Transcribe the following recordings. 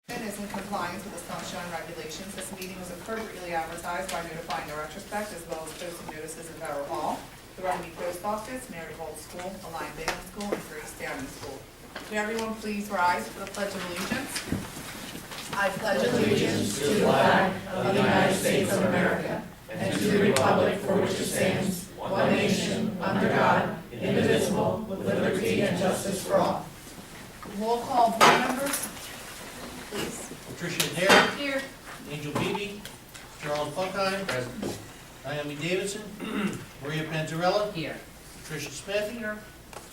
Is in compliance with the sunshine regulations. This meeting was appropriately advertised by notifying the retrospect as well as posting notices in Borough Hall, the Runnemede Post Office, Mary Holt School, Alliant Bingham School, and Grace Downing School. May everyone please rise for the Pledge of Allegiance. I pledge allegiance to the flag of the United States of America and to the republic for which it stands, one nation, under God, indivisible, with liberty and justice for all. Roll call, board members. Please. Patricia Adair. Here. Angel Beebe. Charles Buckheim. Present. Naomi Davidson. Maria Panzarella. Here. Patricia Smith. Here.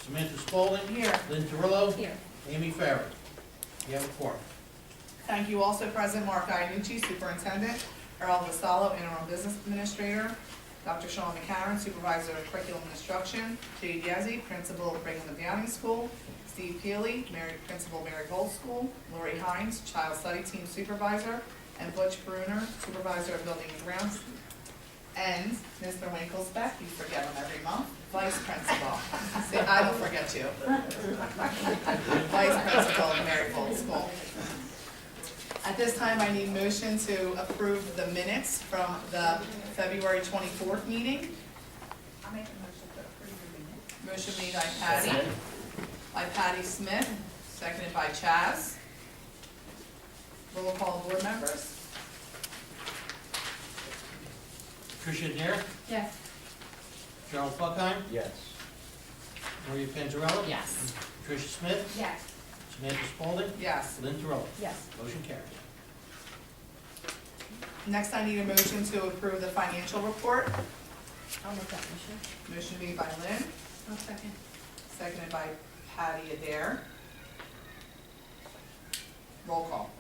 Samantha Spalding. Here. Lynn Terrello. Here. Amy Farrell. You have a quorum. Thank you. Also present, Mark Iannucci, Superintendent, Earl Vassallo, Interim Business Administrator, Dr. Sean McCarron, Supervisor of Curriculum and Instruction, Jade Yazzie, Principal of Brigham Downing School, Steve Peely, Principal Mary Gold School, Lori Hines, Child Study Team Supervisor, and Butch Bruner, Supervisor of Building and Grounds, and Mr. Winkelsbeck, you forget him every month, Vice Principal. See, I don't forget you. Vice Principal of Mary Gold School. At this time, I need motion to approve the minutes from the February 24th meeting. I'll make a motion to approve the minutes. Motion made by Patty Smith, seconded by Chaz. Roll call, board members. Patricia Adair. Yes. Charles Buckheim. Yes. Maria Panzarella. Yes. Patricia Smith. Yes. Samantha Spalding. Yes. Lynn Terrello. Yes. Motion carries. Next, I need a motion to approve the financial report. I'll make that motion. Motion made by Lynn, I'll second. seconded by Patty Adair. Roll call.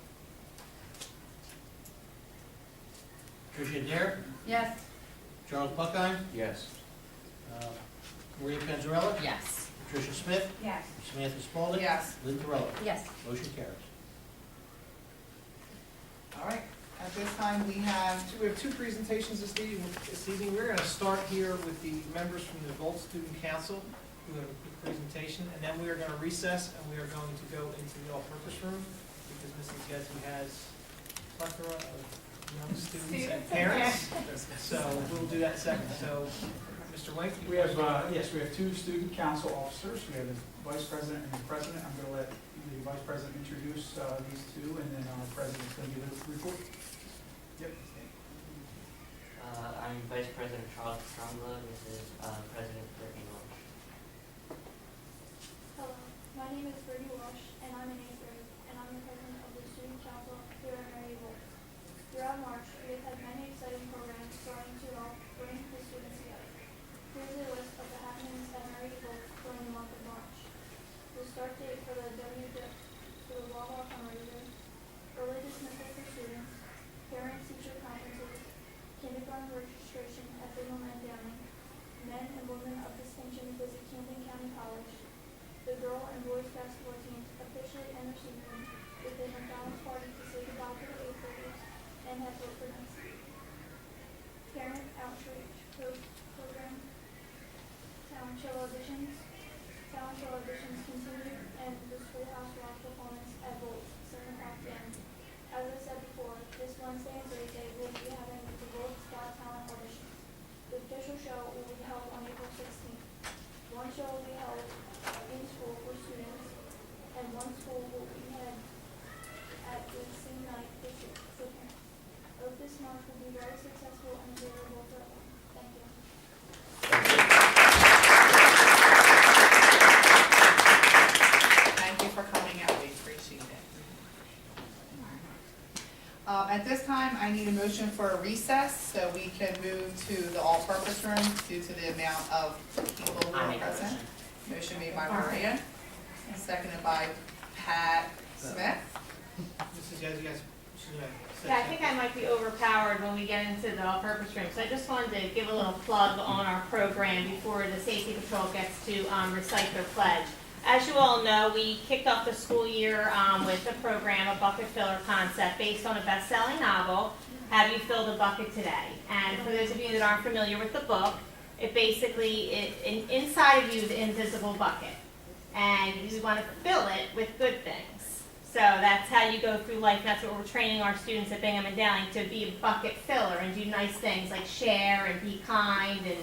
Patricia Adair. Yes. Charles Buckheim. Yes. Maria Panzarella. Yes. Patricia Smith. Yes. Samantha Spalding. Yes. Lynn Terrello. Yes. Motion carries. All right, at this time, we have We have two presentations this evening. We're going to start here with the members from the Volt Student Council who have a quick presentation, and then we are going to recess and we are going to go into the all-purpose room because Mrs. Gessie has a plethora of young students and parents. So we'll do that second. So, Mr. Wink? We have, yes, we have two student council officers. We have the vice president and the president. I'm going to let the vice president introduce these two, and then our president's going to give a report. Yep. I'm Vice President Charles Stronglow. This is President Brittany Walsh. Hello, my name is Brittany Walsh, and I'm in 8th grade, and I'm the president of the Student Council here at Mary Gold. Throughout March, we have had many exciting programs starting to help bring the students together. Here's a list of the happenings at Mary Gold during the month of March. The start date for the WDIP to the Wawa fundraiser, early dismissal for students, parent-teacher conferences, kindergarten registration at Bingham and Downing, men and women of distinction visit Camden County College, the girl and boys basketball teams officially enter senior with a McDonald's party to say goodbye to the 8th graders and have hope for next week. Parent outreach program, talent show auditions. Talent show auditions continue and the Schoolhouse Rock performance at Volt, 7 p.m. As I said before, this Wednesday and Thursday we'll be having the Volt Scout Talent auditions. The official show will be held on April 16th. One show will be held in school for students, and one school will be held at the same night for parents. I hope this month will be very successful and enjoyable for everyone. Thank you. Thank you for coming out, we appreciate it. At this time, I need a motion for a recess so we can move to the all-purpose room due to the amount of people who are present. Motion made by Maria, seconded by Pat Smith. Mrs. Gessie, yes. Yeah, I think I might be overpowered when we get into the all-purpose room, so I just wanted to give a little plug on our program before the Safety Patrol gets to recite their pledge. As you all know, we kicked off the school year with a program, a bucket filler concept based on a best-selling novel, Have You Filled a Bucket Today? And for those of you that aren't familiar with the book, it basically, inside of you is an invisible bucket. And you want to fill it with good things. So that's how you go through life. That's what we're training our students at Bingham and Dowling to be a bucket filler and do nice things like share and be kind and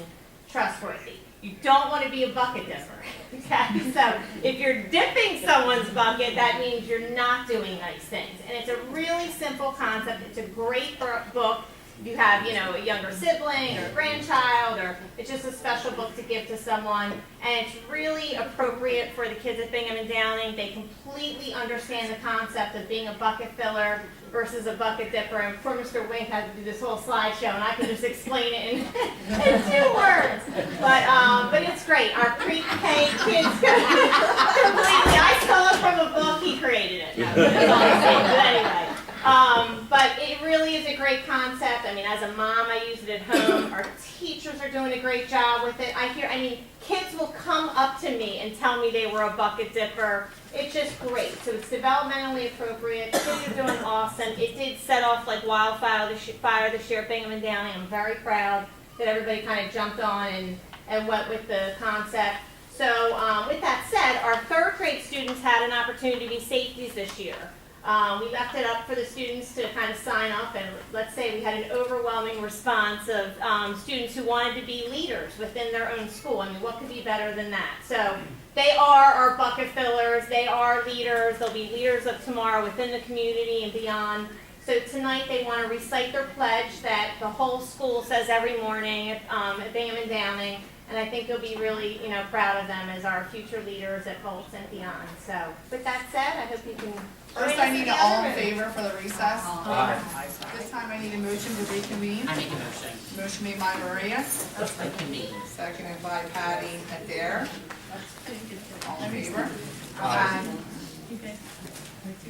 trustworthy. You don't want to be a bucket dipper. Okay? So if you're dipping someone's bucket, that means you're not doing nice things. And it's a really simple concept. It's a great book. If you have, a younger sibling or a grandchild, or it's just a special book to give to someone, and it's really appropriate for the kids at Bingham and Dowling. They completely understand the concept of being a bucket filler versus a bucket dipper. And poor Mr. Wink had to do this whole slideshow, and I can just explain it in 2 words. But it's great. Our pre-K kids completely. I stole it from a book. He created it. No, that's all I'm saying. But anyway. But it really is a great concept. I mean, as a mom, I use it at home. Our teachers are doing a great job with it. Kids will come up to me and tell me they were a bucket dipper. It's just great. So it's developmentally appropriate. Kids are doing awesome. It did set off like wildfire this year at Bingham and Dowling. I'm very proud that everybody kind of jumped on and went with the concept. So with that said, our 3rd grade students had an opportunity to be safeties this year. We left it up for the students to kind of sign up, and let's say we had an overwhelming response of students who wanted to be leaders within their own school. I mean, what could be better than that? So they are our bucket fillers. They are leaders. They'll be leaders of tomorrow within the community and beyond. So tonight they want to recite their pledge that the whole school says every morning at Bingham and Downing. And I think you'll be really, proud of them as our future leaders at Bolts and beyond. So with that said, I hope you can. First, I need an all in favor for the recess. Aye. This time I need a motion to reconvene. I make a motion. Motion made by Maria, Reconvene. seconded by Patty Adair. All in favor? Aye.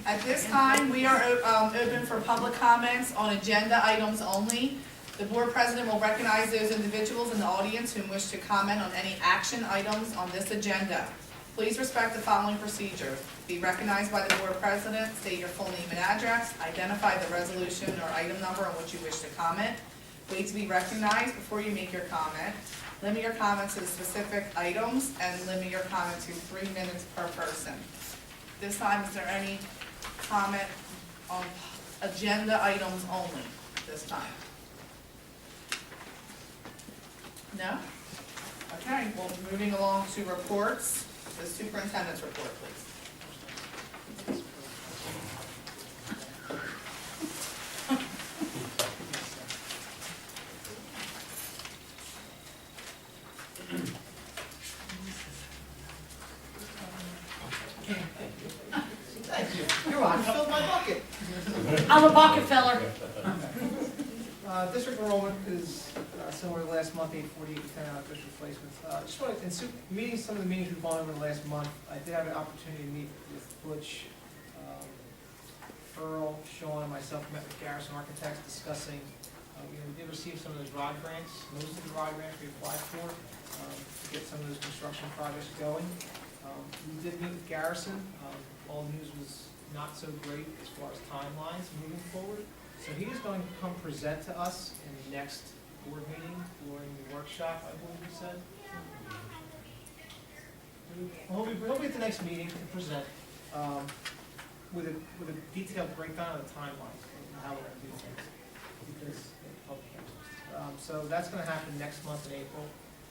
At this time, we are open for public comments on agenda items only. The board president will recognize those individuals in the audience who wish to comment on any action items on this agenda. Please respect the following procedure. Be recognized by the board president, state your full name and address, identify the resolution or item number on which you wish to comment. Wait to be recognized before you make your comment. Limit your comments to the specific items and limit your comment to 3 minutes per person. This time, is there any comment on agenda items only this time? No? Okay, well, moving along to reports. The superintendent's report, please. Thank you. You're on. Filled my bucket. I'm a bucket filler. District enrollment is similar to last month, 848, 10 out of district placements. Just wanted, in some of the meetings we've gone over the last month, I did have an opportunity to meet with Butch, Earl, Sean, and myself. Met with Garrison Architects discussing, we did receive some of those ROD grants, most of the ROD grants we applied for, to get some of those construction projects going. We did meet with Garrison. All news was not so great as far as timelines moving forward. So he is going to come present to us in the next board meeting during the workshop, I believe he said. He'll be at the next meeting to present with a detailed breakdown of the timelines and how we're going to do things. Because so that's going to happen next month in April,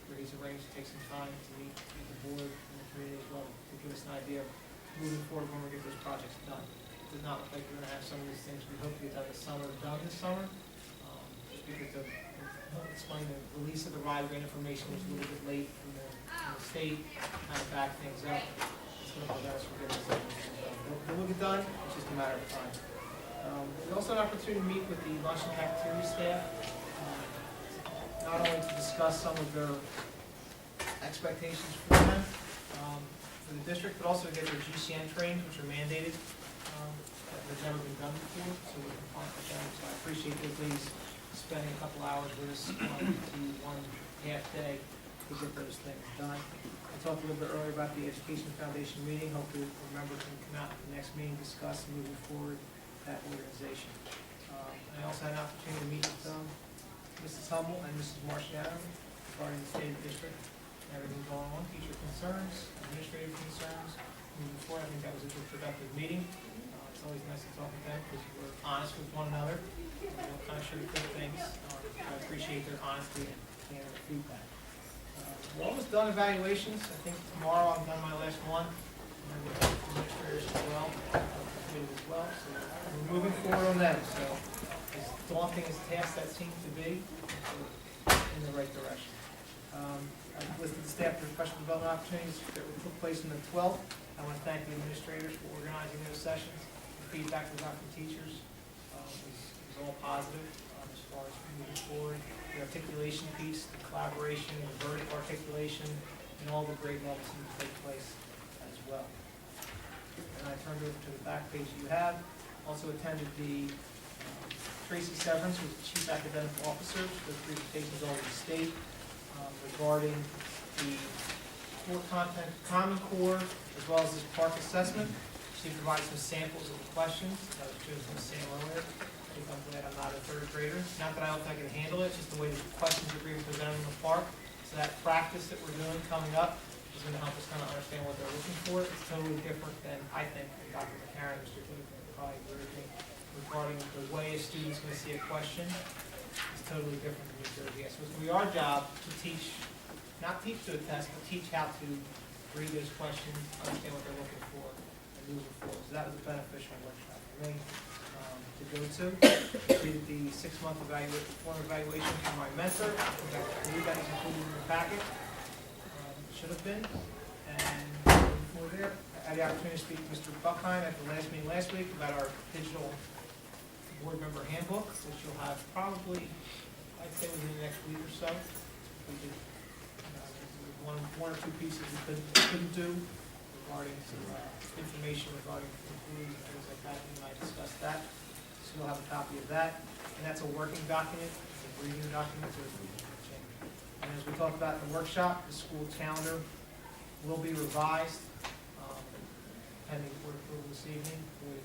where he's arranged to take some time to meet with the board and the community as well to give us an idea of moving forward when we get those projects done. It does not look like we're going to have some of these things we hope to get done this summer, just because he'll explain the release of the RIDE grant information was a little bit late from the state, kind of back things up. It's going to prevent us from getting this done. It will get done, it's just a matter of time. We also had an opportunity to meet with the lunch and cafeteria staff, not only to discuss some of their expectations for them, for the district, but also to get their GCN trainings, which are mandated. That have never been done before, so we're compliant with them. So I appreciate those ladies spending a couple hours with us to 1.5 day to get those things done. I talked a little bit earlier about the Education Foundation meeting. Hopefully members can come out at the next meeting, discuss moving forward that organization. I also had an opportunity to meet with Mrs. Hummel and Mrs. Marciano regarding the state of the district, everything going on, teacher concerns, administrative concerns. Moving forward, I think that was a good productive meeting. It's always nice to talk with them because we're honest with one another. We don't kind of sugarcoat things. I appreciate their honesty and their feedback. We're almost done evaluations. I think tomorrow I'm done my last one. And I'm going to administrators as well, completed as well. So we're moving forward on them. So as daunting as tasks that seems to be, we're in the right direction. I've listed the staff professional development opportunities that will take place on the 12th. I want to thank the administrators for organizing those sessions. The feedback we got from teachers was all positive as far as moving forward. The articulation piece, the collaboration, the vertical articulation, and all the grade levels need to take place as well. And I turned over to the back page you have. Also attended the Tracy Severance, who's the Chief Academic Officer, for the presentations all over the state regarding the core content, Common Core, as well as this PARC assessment. She provided some samples of the questions that I was just going to say earlier. I think I'm glad I'm not a third grader. Not that I don't think I can handle it, just the way the questions are being presented in the PARC. So that practice that we're doing coming up is going to help us kind of understand what they're looking for. It's totally different than, I think, Dr. McCarron, Mr. Booth, probably agree with me, regarding the way a student's going to see a question. It's totally different than New Jersey. So it's going to be our job to teach, not teach to a test, but teach how to read those questions, understand what they're looking for, and move it forward. So that was a beneficial workshop for me to go to. Completed the 6-month form evaluation from my mentor. I believe that is included in the packet. Should have been. And before there, I had the opportunity to speak to Mr. Buckheim at the last meeting last week about our digital board member handbook, which you'll have probably, I'd say within the next week or so. We did one or two pieces we couldn't do regarding some information regarding employees and things like that. We might discuss that. So you'll have a copy of that. And that's a working document, it's a reading document, so it's change. And as we talked about in the workshop, the school calendar will be revised, pending board approval this evening for the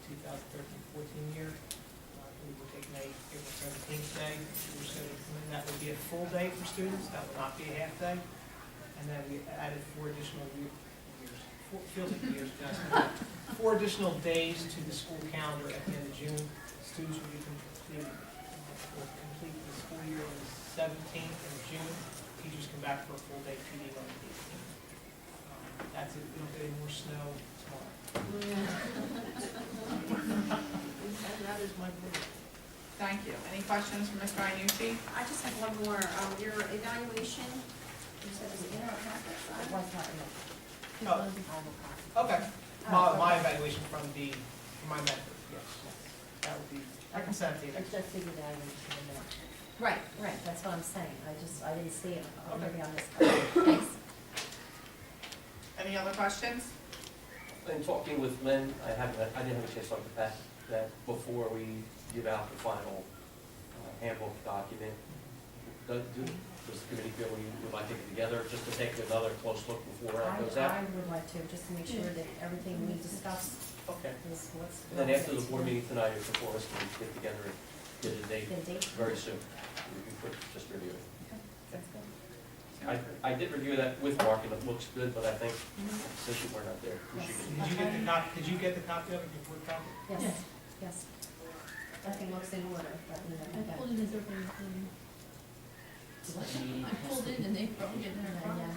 2013-14 year. We will take April 17th day. That would be a full day for students. That would not be a half day. And then we added 4 additional four additional days to the school calendar at the end of June. Students will complete the school year on the 17th of June. Teachers come back for a full day PD on the 18th. That's it. We don't get any more snow tomorrow. That is my book. Thank you. Any questions from Mr. Iannucci? I just have one more. Your evaluation, you said it was in our packet? It was not in the. Okay. My evaluation from my mentor, yes. That would be, I can send it to you next. Just figured out in there. Right, that's what I'm saying. I didn't see it already on this card. Thanks. Any other questions? In talking with Lynn, I didn't have a chance to talk to Pat, that before we give out the final handbook document, does the committee feel we would like to get together just to take another close look before that goes out? I would like to, just to make sure that everything we discussed Okay. is what's. And then after the board meeting tonight, if the four of us can get together and get a date The date? very soon, we could just review it. Okay, that's good. I did review that with Mark, and it looks good, but I think since you were not there, we should get. Did you get the copy of it before the copy? Yes. Everything looks in order, but we I haven't pulled done. in as everything. I pulled in and they probably get there. Yeah.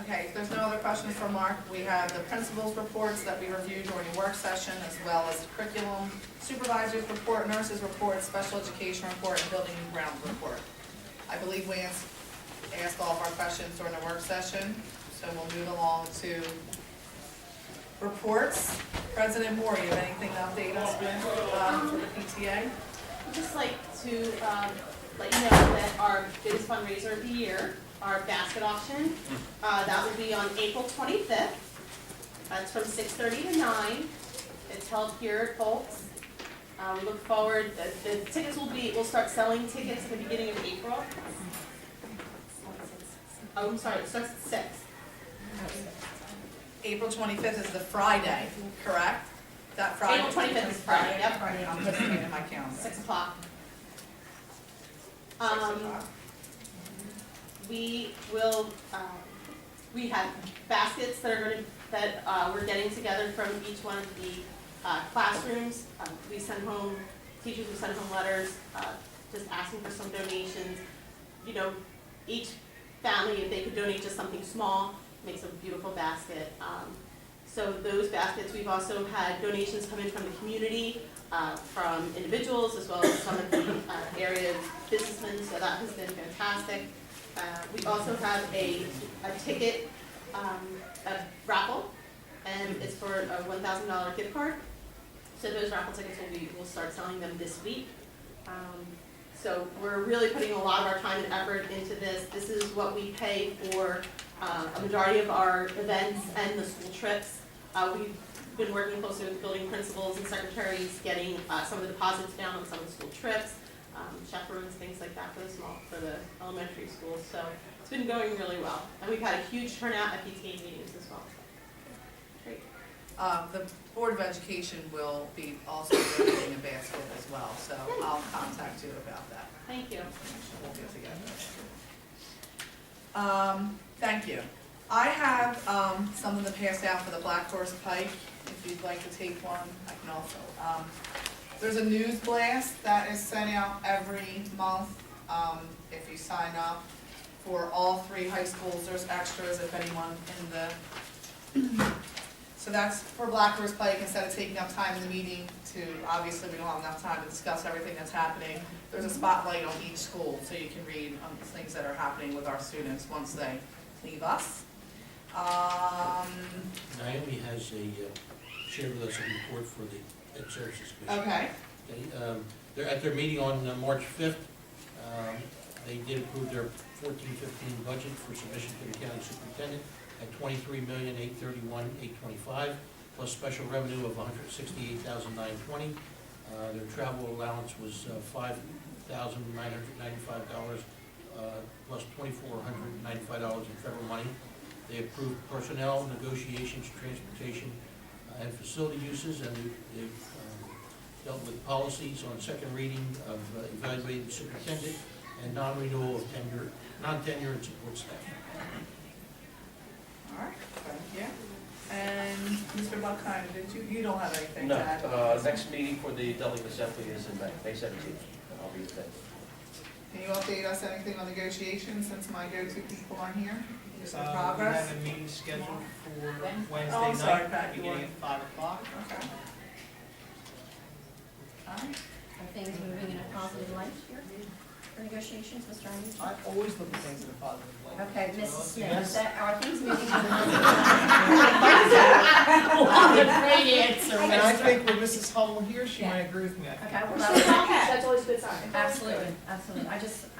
Okay, if there's no other questions for Mark, we have the principal's reports that we reviewed during the work session, as well as curriculum supervisor's report, nurses report, special education report, and building and grounds report. I believe we asked all of our questions during the work session, so we'll move along to reports. President Moore, you have anything to update us with for the PTA? I'd just like to let you know that our biggest fundraiser of the year, our basket auction, that will be on April 25th. That's from 6:30 to 9. It's held here at Bolts. We look forward, the tickets we'll start selling tickets at the beginning of April. Oh, I'm sorry, it starts at 6. April 25th is the Friday, correct? That Friday? April 25th is Friday, yep. Friday, I'm putting it in my calendar. 6 o'clock. 6 o'clock. We will, we have baskets that are going to that we're getting together from each one of the classrooms. We send home, teachers will send home letters just asking for some donations. You know, each family, if they could donate just something small, makes a beautiful basket. So those baskets, we've also had donations come in from the community, from individuals, as well as some of the area businessmen, so that has been fantastic. We also have a ticket, a raffle, and it's for a $1,000 gift card. So those raffle tickets we'll start selling them this week. So we're really putting a lot of our time and effort into this. This is what we pay for a majority of our events and the school trips. We've been working closely with building principals and secretaries, getting some of the deposits down on some of the school trips, chaperones, things like that for the elementary schools. So it's been going really well. And we've had a huge turnout at PTA meetings as well. Great. The Board of Education will be also donating a basket as well, so I'll contact you about that. Thank you. We'll get together. Thank you. I have something to pass out for the Black Horse Pike. If you'd like to take one, I can also. There's a news blast that is sent out every month if you sign up for all 3 high schools. There's extras if anyone in the. So that's for Black Horse Pike. Instead of taking up time in the meeting to, obviously we don't have enough time to discuss everything that's happening. There's a spotlight on each school so you can read things that are happening with our students once they leave us. Naomi has shared with us a report for the Ed Services Commission. Okay. They're at their meeting on March 5th. They did approve their 14-15 budget for submission to the county superintendent at $23,831,825, plus special revenue of $168,920. Their travel allowance was $5,995, plus $2,495 in federal money. They approved personnel, negotiations, transportation, and facility uses, and they've dealt with policies on second reading of evaluating superintendent and non-renewal of non-tenure and support staff. All right, thank you. And Mr. Buckheim, you don't have anything No, to add? next meeting for the delegate assembly is in May 17th, and I'll be attending. Can you update us anything on negotiations since my go-to people aren't here? Just in We progress? have a meeting scheduled for Oh, Wednesday I'm sorry, night, Pat, you beginning were- at 5 o'clock. Okay. All right. Are things moving in a positive light here for negotiations, Mr. Armstrong? I always look at things in a positive light. Okay, Mrs. Smith, Yes. are things moving in a positive Great answer. And I think with Mrs. Hummel here, she Yeah. might agree with me. I think. Okay, well, That's always a good sign. absolutely, absolutely. I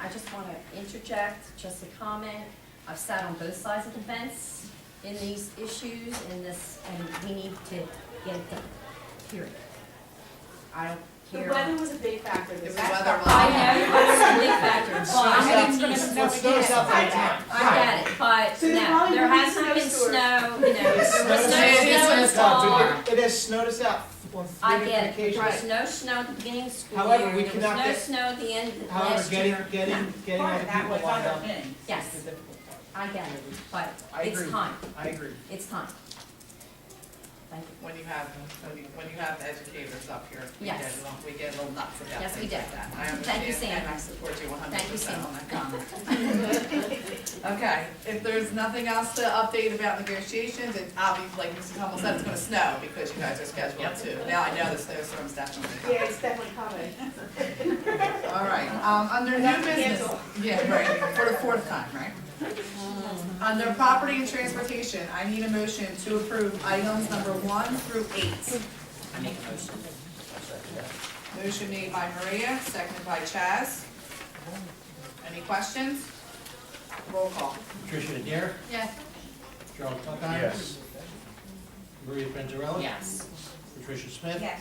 just want to interject, just a comment. I've sat on both sides of the fence in these issues, and we need to get it done, period. I don't The care. weather was a big factor It this was year. weather I know, it's a big factor, but I think it's gonna snow What snows out again. there now? I get it, but So there's no, probably there gonna be hasn't been snowstorms. snow, there was no It snow far. has snowed us out on 3 I different get it, there occasions. was no snow at the beginning of the school year, However, we there was cannot no get- snow at the end of However, last year. getting other people lined up Yes, is the difficult part. I get it, but I it's agree. time, I agree. it's time. Thank you. When you have educators up here, we Yes. get a little nuts about Yes, we things like do. that. I Thank you, understand, and Sam. I support you 100% Thank you, Sam. on that comment. Okay, if there's nothing else to update about negotiations, it's obviously, like Mrs. Hummel said, it's gonna snow because you guys are scheduled to. Now I know the snowstorm's definitely coming. Yeah, it's definitely coming. All right, under new business, yeah, right, for the 4th time, right? Under property and transportation, I need a motion to approve items number 1 through 8. I make a motion. I'll second that. Motion made by Maria, seconded by Chaz. Any questions? Roll call. Patricia Adair, Yes. Charles Buckheim. Yes. Maria Panzarella. Yes. Patricia Smith. Yes.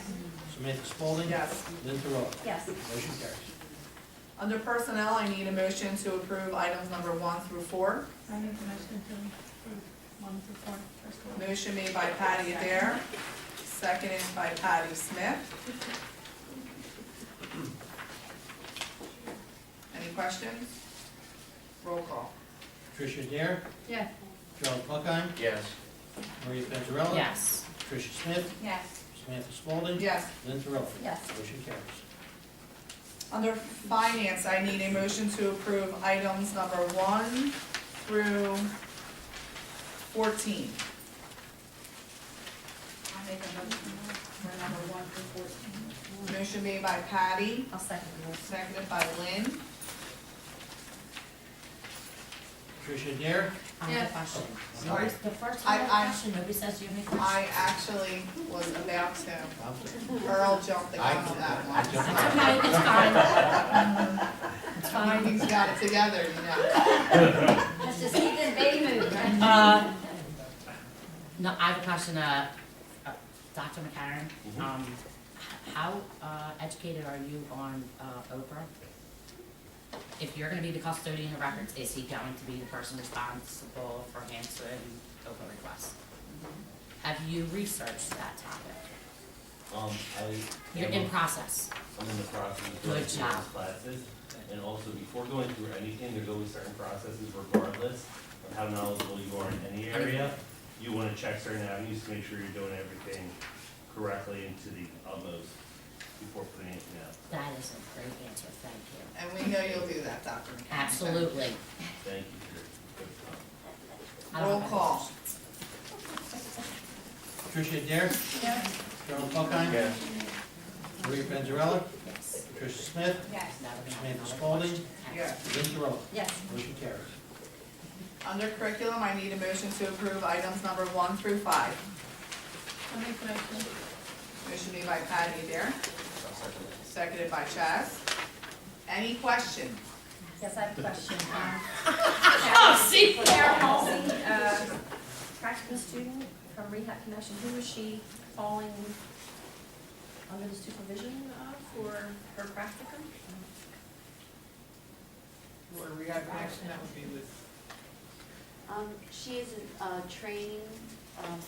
Samantha Spalding. Yes. Lynn Terrell. Yes. Motion carries. Under personnel, I need a motion to approve items number 1 through 4. I make the motion to approve 1 through 4, first one. Motion made by Patty Adair, seconded by Patty Smith. Any questions? Roll call. Patricia Adair, Yes. Charles Buckheim, Yes. Maria Panzarella. Yes. Tricia Smith, Yes. Samantha Spalding. Yes. Lynn Terrell. Yes. Motion carries. Under finance, I need a motion to approve items number 1 through 14. I'll make a motion for number 1 through 14. Motion made by Patty, I'll second the motion. seconded by Lynn. Tricia Adair. I have a question. Sorry. The first time I have I- a question, nobody says you have any questions. I actually was about to, Earl jumped the gun on that one. It's okay, it's fine. It's fine. He's got it together, you know. Let's just keep this baby moving, right? No, I have a question, Dr. McCarron. How educated are you on Oprah? If you're gonna be the custodian of records, is he going to be the person responsible for answering Oprah requests? Have you researched that topic? You're in process. I'm in the process of Good going through job. those classes, and also before going through anything, there's always certain processes regardless of how knowledgeable you are in any area. You wanna check certain avenues to make sure you're doing everything correctly and to the utmost before putting anything out. That is a great answer, thank you. And we know you'll do that, Dr. McCann. Absolutely. Thank you for your good comment. I don't Roll have any call. questions. Tricia Adair. Yes. Gerald Buckheim. Yes. Maria Panzarella. Yes. Tricia Smith, Yes. Now we're gonna have Samantha another Spalding. question. Yes. Lynn Terrell. Yes. Motion carries. Under curriculum, I need a motion to approve items number 1 through 5. I'll make the motion. Motion made by Patty Adair, seconded by Chaz. Any questions? Yes, I have a question. Oh, see? Sarah Halsey, practicum student from Rehab Connection, who is she falling under the supervision of for her practicum? For rehab connection, that would be with, She is a trained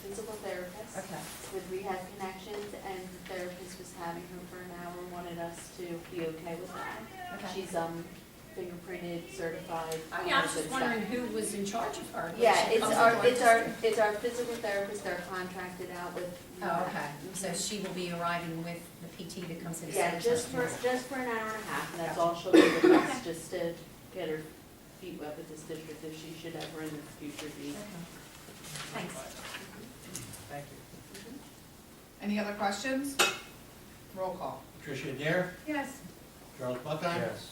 physical therapist Okay. with Rehab Connections, and the therapist was having her for an hour, wanted us to be okay with that. Okay. She's fingerprinted, certified. Oh, yeah, I was all just that wondering stuff. who was in charge of her. Yeah, She it's comes our, into it's our, it's our physical therapist, they're contracted out with. Oh, okay, so she will be arriving with the PT that comes in. Yeah, just for an hour and a half, and that's all she'll do with us, just to get her feet wet with this district if she should ever in the future be. Thanks. thank you. Any other questions? Roll call. Tricia Adair. Yes. Gerald Buckheim. Yes.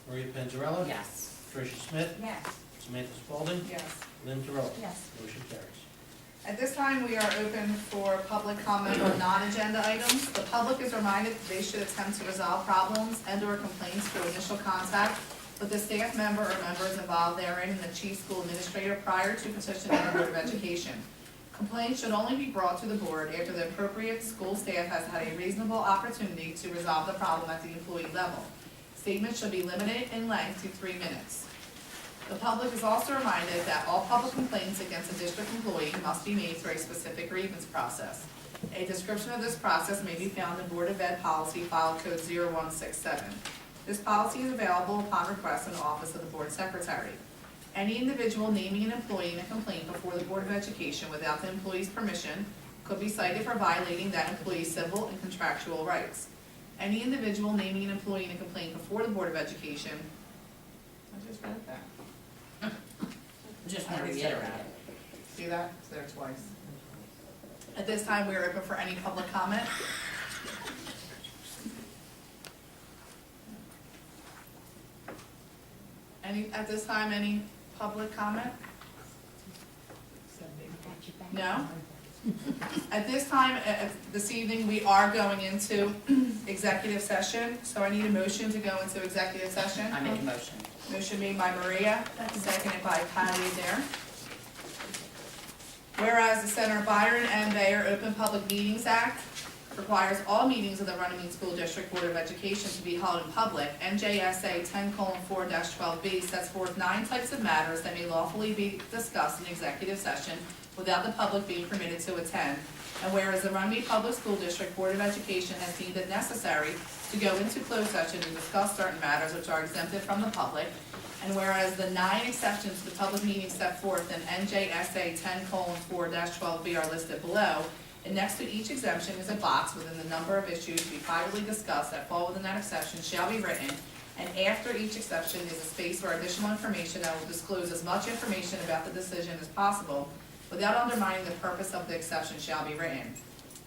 Maria Panzarella. Yes. Tricia Smith, Yes. Samantha Spalding. Yes. Lynn Terrell. Yes. Motion carries. At this time, we are open for public comment on non-agenda items. The public is reminded that they should attempt to resolve problems and/or complaints through initial contact with the staff member or members involved therein and the chief school administrator prior to petitioning the Board of Education. Complaints should only be brought to the board after the appropriate school staff has had a reasonable opportunity to resolve the problem at the employee level. Statements should be limited in length to 3 minutes. The public is also reminded that all public complaints against a district employee must be made through a specific grievance process. A description of this process may be found in Board of Ed Policy File Code 0167. This policy is available upon request in the Office of the Board Secretary. Any individual naming an employee in a complaint before the Board of Education without the employee's permission could be cited for violating that employee's civil and contractual rights. Any individual naming an employee in a complaint before the Board of Education, I just read that. Just want to reiterate it. See that? It's there twice. At this time, we are open for any public comment. At this time, any public comment? No? At this time, this evening, we are going into executive session, so I need a motion to go into executive session. I make a motion. Motion made by Maria, seconded by Patty Adair. Whereas the Senator Byron and Bayer Open Public Meetings Act requires all meetings of the Runnemede School District Board of Education to be held in public, NJSA 10:4-12B sets forth 9 types of matters that may lawfully be discussed in executive session without the public being permitted to attend. And whereas the Runnemede Public School District Board of Education has deemed it necessary to go into closed session to discuss certain matters which are exempted from the public, And whereas the 9 exceptions to the public meeting set forth in NJSA 10:4-12B are listed below, and next to each exemption is a box within the number of issues to be privately discussed that fall within that exception shall be written, and after each exception is a space for additional information that will disclose as much information about the decision as possible without undermining the purpose of the exception shall be written.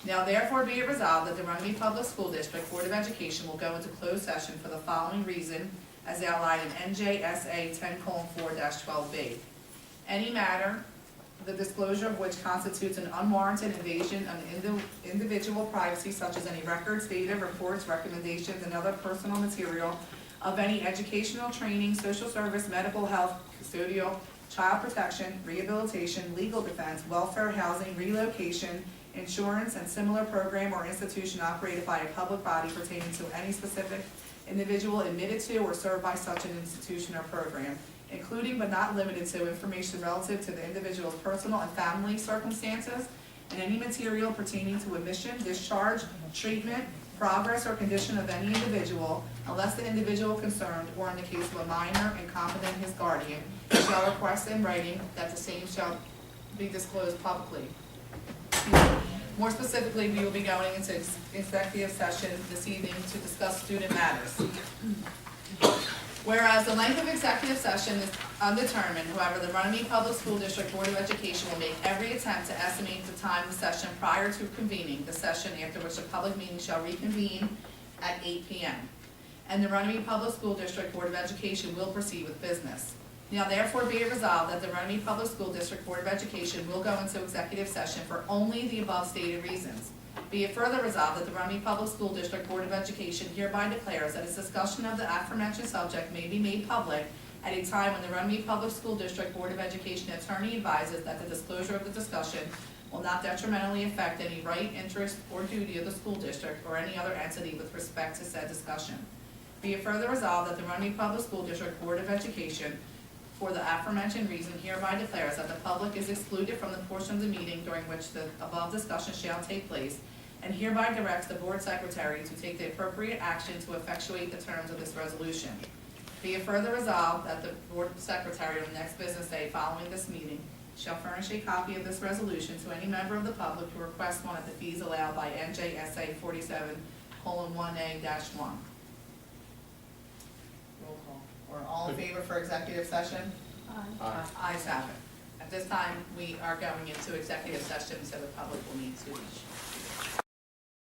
Now therefore be it resolved that the Runnemede Public School District Board of Education will go into closed session for the following reason as outlined in NJSA 10:4-12B. Any matter, the disclosure of which constitutes an unwarranted invasion of individual privacy, such as any records, data, reports, recommendations, and other personal material of any educational, training, social service, medical, health, custodial, child protection, rehabilitation, legal defense, welfare, housing, relocation, insurance, and similar program or institution operated by a public body pertaining to any specific individual admitted to or served by such an institution or program, including but not limited to information relative to the individual's personal and family circumstances, and any material pertaining to admission, discharge, treatment, progress, or condition of any individual, unless the individual concerned, or in the case of a minor incompetent his guardian, shall request in writing that the same shall be disclosed publicly. More specifically, we will be going into executive session this evening to discuss student matters. Whereas the length of executive session is undetermined, however, the Runnemede Public School District Board of Education will make every attempt to estimate the time of the session prior to convening the session, after which a public meeting shall reconvene at 8 p.m. And the Runnemede Public School District Board of Education will proceed with business. Now therefore be it resolved that the Runnemede Public School District Board of Education will go into executive session for only the above stated reasons. Be it further resolved that the Runnemede Public School District Board of Education hereby declares that its discussion of the aforementioned subject may be made public at a time when the Runnemede Public School District Board of Education attorney advises that the disclosure of the discussion will not detrimentally affect any right, interest, or duty of the school district or any other entity with respect to said discussion. Be it further resolved that the Runnemede Public School District Board of Education, for the aforementioned reason, hereby declares that the public is excluded from the portion of the meeting during which the above discussion shall take place, and hereby directs the board secretary to take the appropriate action to effectuate the terms of this resolution. Be it further resolved that the board secretary on the next business day following this meeting shall furnish a copy of this resolution to any member of the public who requests one at the fees allowed by NJSA 47:1A-1. Roll call. Or all in favor for executive session? Ayes have it. At this time, we are going into executive session, so the public will need to